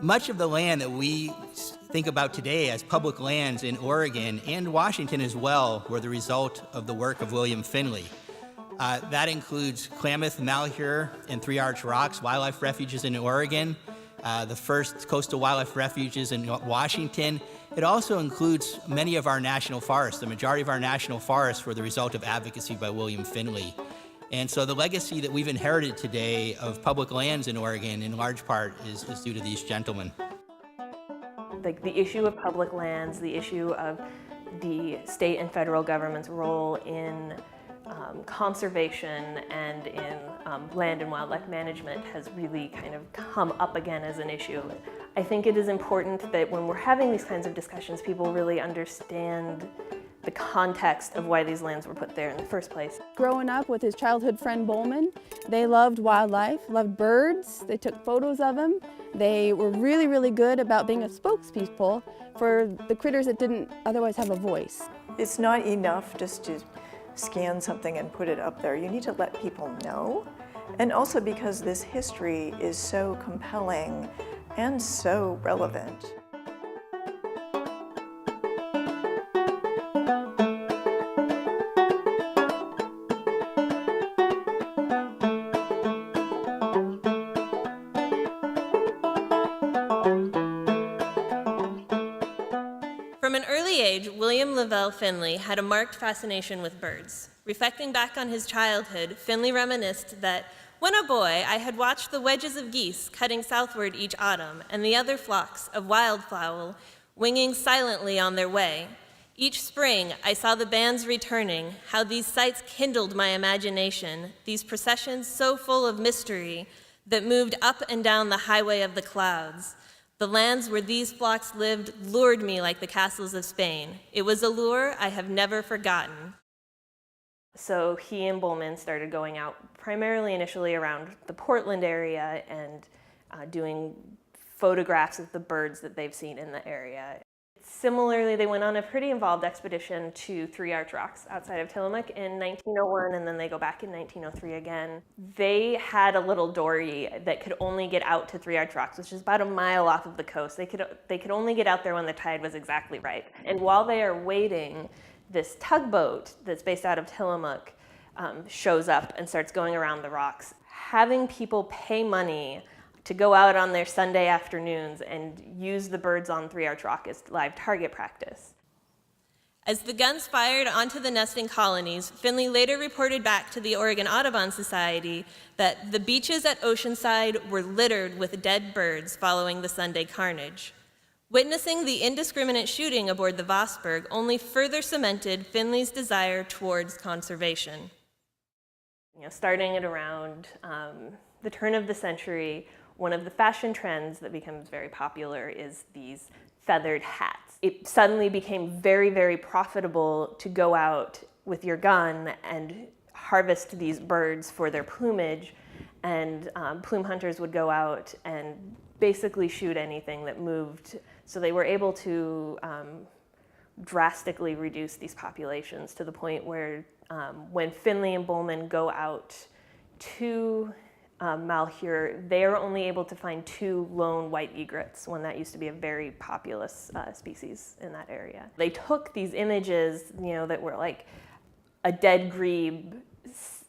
Much of the land that we think about today as public lands in Oregon and Washington as well were the result of the work of William Finley. That includes Klamath, Malheur, and Three Arch Rocks wildlife refuges in Oregon, the first coastal wildlife refuges in Washington. It also includes many of our national forests. The majority of our national forests were the result of advocacy by William Finley. And so the legacy that we've inherited today of public lands in Oregon, in large part, is due to these gentlemen. Like the issue of public lands, the issue of the state and federal government's role in conservation and in land and wildlife management has really kind of come up again as an issue. I think it is important that when we're having these kinds of discussions, people really understand the context of why these lands were put there in the first place. Growing up with his childhood friend Bohlman, they loved wildlife, loved birds, they took photos of them. They were really, really good about being a spokespeople for the critters that didn't otherwise have a voice. It's not enough just to scan something and put it up there. You need to let people know. And also because this history is so compelling and so relevant. From an early age, William Lavelle Finley had a marked fascination with birds. Reflecting back on his childhood, Finley reminisced that when a boy, I had watched the wedges of geese cutting southward each autumn and the other flocks of wildfowl winging silently on their way. Each spring, I saw the bands returning, how these sights kindled my imagination, these processions so full of mystery that moved up and down the highway of the clouds. The lands where these flocks lived lured me like the castles of Spain. It was a lure I have never forgotten. So he and Bohlman started going out primarily initially around the Portland area and doing photographs of the birds that they've seen in the area. Similarly, they went on a pretty involved expedition to Three Arch Rocks outside of Tillamook in 1901, and then they go back in 1903 again. They had a little dory that could only get out to Three Arch Rocks, which is about a mile off of the coast. They could only get out there when the tide was exactly right. And while they are waiting, this tugboat that's based out of Tillamook shows up and starts going around the rocks, having people pay money to go out on their Sunday afternoons and use the birds on Three Arch Rock as live target practice. As the guns fired onto the nesting colonies, Finley later reported back to the Oregon Audubon Society that the beaches at Oceanside were littered with dead birds following the Sunday carnage. Witnessing the indiscriminate shooting aboard the Vosburg only further cemented Finley's desire towards conservation. Starting at around the turn of the century, one of the fashion trends that becomes very popular is these feathered hats. It suddenly became very, very profitable to go out with your gun and harvest these birds for their plumage, and plume hunters would go out and basically shoot anything that moved. So they were able to drastically reduce these populations to the point where when Finley and Bohlman go out to Malheur, they are only able to find 2 lone white egrets, when that used to be a very populous species in that area. They took these images, that were like a dead grebe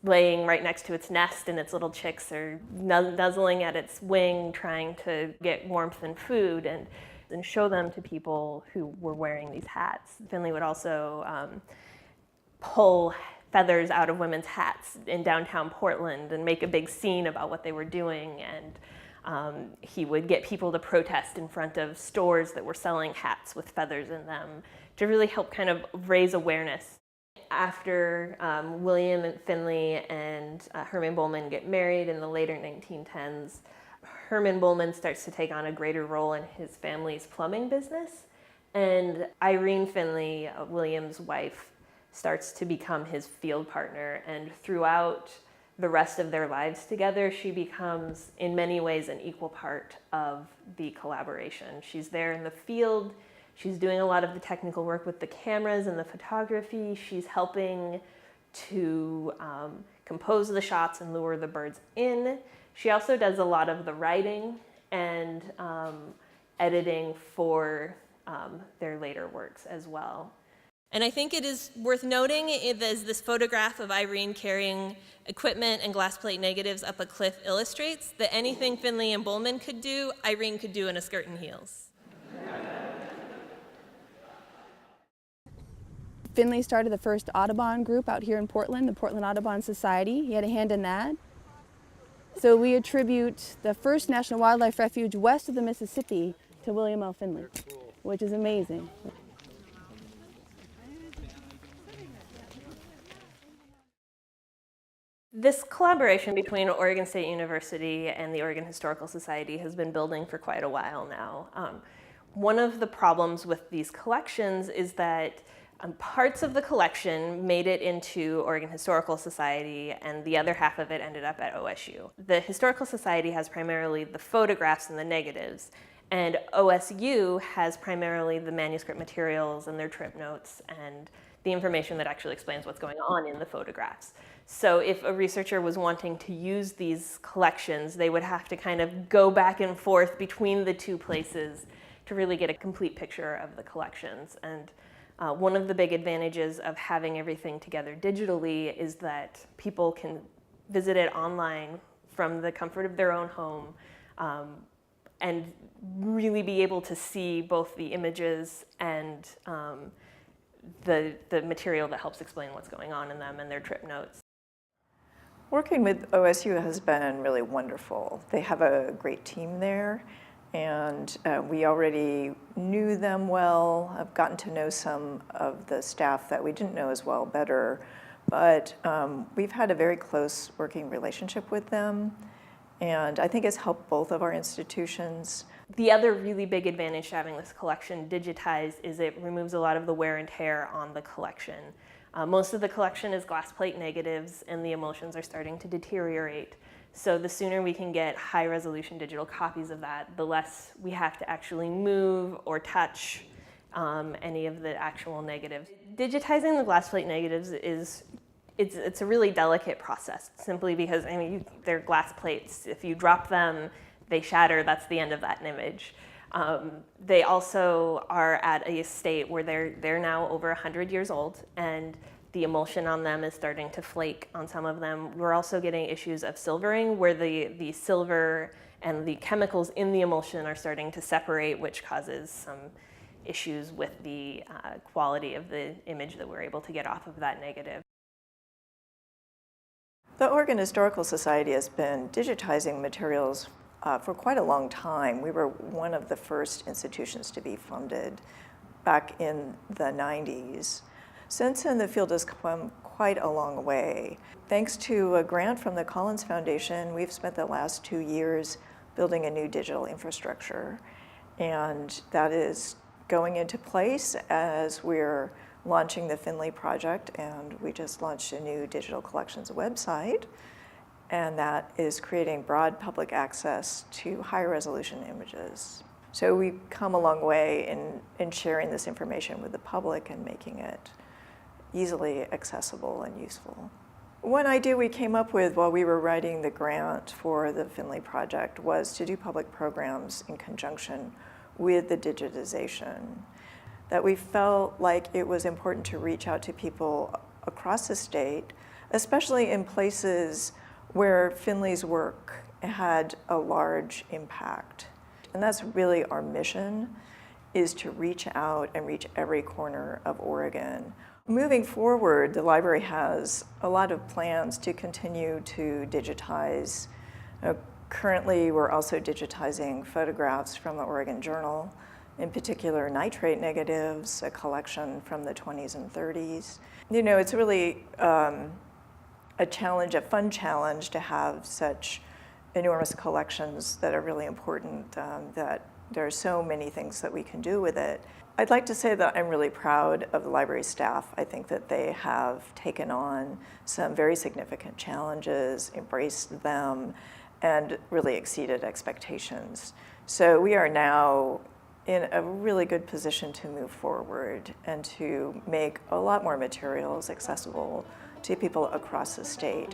laying right next to its nest, and its little chicks are nuzzling at its wing, trying to get warmth and food, and show them to people who were wearing these hats. Finley would also pull feathers out of women's hats in downtown Portland and make a big scene about what they were doing, and he would get people to protest in front of stores that were selling hats with feathers in them to really help kind of raise awareness. After William and Finley and Herman Bohlman get married in the later 1910s, Herman Bohlman starts to take on a greater role in his family's plumbing business, and Irene Finley, William's wife, starts to become his field partner, and throughout the rest of their lives together, she becomes, in many ways, an equal part of the collaboration. She's there in the field, she's doing a lot of the technical work with the cameras and the photography, she's helping to compose the shots and lure the birds in. She also does a lot of the writing and editing for their later works as well. And I think it is worth noting as this photograph of Irene carrying equipment and glass plate negatives up a cliff illustrates that anything Finley and Bohlman could do, Irene could do in a skirt and heels. Finley started the first Audubon group out here in Portland, the Portland Audubon Society. He had a hand in that. So we attribute the first National Wildlife Refuge west of the Mississippi to William L. Finley, which is amazing. This collaboration between Oregon State University and the Oregon Historical Society has been building for quite a while now. One of the problems with these collections is that parts of the collection made it into Oregon Historical Society and the other half of it ended up at OSU. The Historical Society has primarily the photographs and the negatives, and OSU has primarily the manuscript materials and their trip notes and the information that actually explains what's going on in the photographs. So if a researcher was wanting to use these collections, they would have to kind of go back and forth between the two places to really get a complete picture of the collections. And one of the big advantages of having everything together digitally is that people can visit it online from the comfort of their own home and really be able to see both the images and the material that helps explain what's going on in them and their trip notes. Working with OSU has been really wonderful. They have a great team there, and we already knew them well. I've gotten to know some of the staff that we didn't know as well better, but we've had a very close working relationship with them, and I think it's helped both of our institutions. The other really big advantage to having this collection digitized is it removes a lot of the wear and tear on the collection. Most of the collection is glass plate negatives and the emulsions are starting to deteriorate. So the sooner we can get high resolution digital copies of that, the less we have to actually move or touch any of the actual negatives. Digitizing the glass plate negatives it's a really delicate process, simply because they're glass plates. If you drop them, they shatter, that's the end of that image. They also are at a state where they're now over 100 years old, and the emulsion on them is starting to flake on some of them. We're also getting issues of silvering, where the silver and the chemicals in the emulsion are starting to separate, which causes some issues with the quality of the image that we're able to get off of that negative. The Oregon Historical Society has been digitizing materials for quite a long time. We were one of the first institutions to be funded back in the 90s. Since then, the field has come quite a long way. Thanks to a grant from the Collins Foundation, we've spent the last 2 years building a new digital infrastructure, and that is going into place as we're launching the Finley project, and we just launched a new digital collections website, and that is creating broad public access to high resolution images. So we've come a long way in sharing this information with the public and making it easily accessible and useful. One idea we came up with while we were writing the grant for the Finley project was to do public programs in conjunction with the digitization. That we felt like it was important to reach out to people across the state, especially in places where Finley's work had a large impact. And that's really our mission, is to reach out and reach every corner of Oregon. Moving forward, the library has a lot of plans to continue to digitize. Currently, we're also digitizing photographs from the Oregon Journal, in particular nitrate negatives, a collection from the 20s and 30s. You know, it's really a challenge, a fun challenge to have such enormous collections that are really important, that there are so many things that we can do with it. I'd like to say that I'm really proud of the library staff. I think that they have taken on some very significant challenges, embraced them, and really exceeded expectations. So we are now in a really good position to move forward and to make a lot more materials accessible to people across the state.